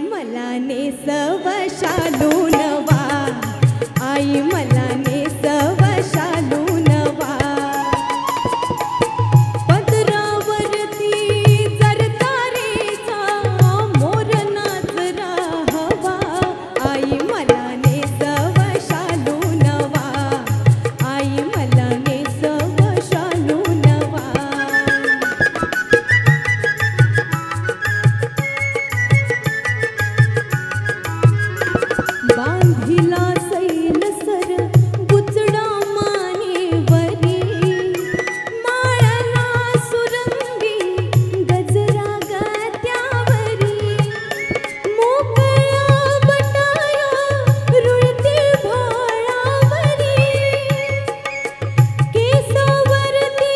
मला नेसवशालू नवा, आई मला नेसवशालू नवा. पदरावरती जर तारेचा मोर नाचरा हवा, आई मला नेसवशालू नवा, आई मला नेसवशालू नवा. बांधिला सैल सर बुचडा मानेवरी, माळला सुरंगी गजरा गत्यावरी. मोकळ्या बटाया रुळती भाळावरी, केसावरती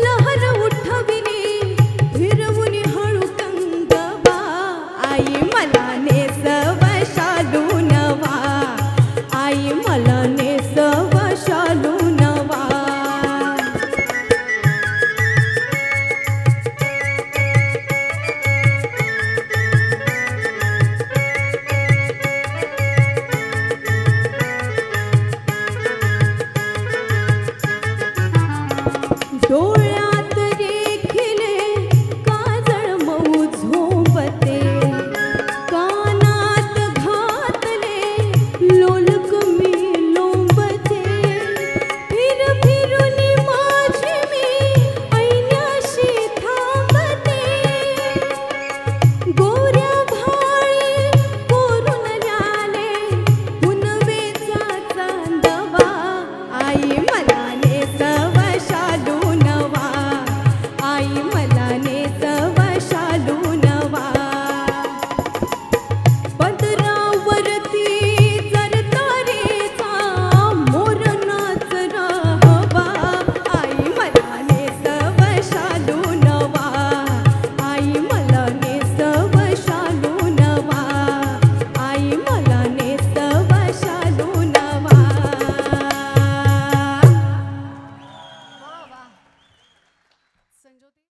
लहर उठविली फिरवून हळू कंगवा. आई मला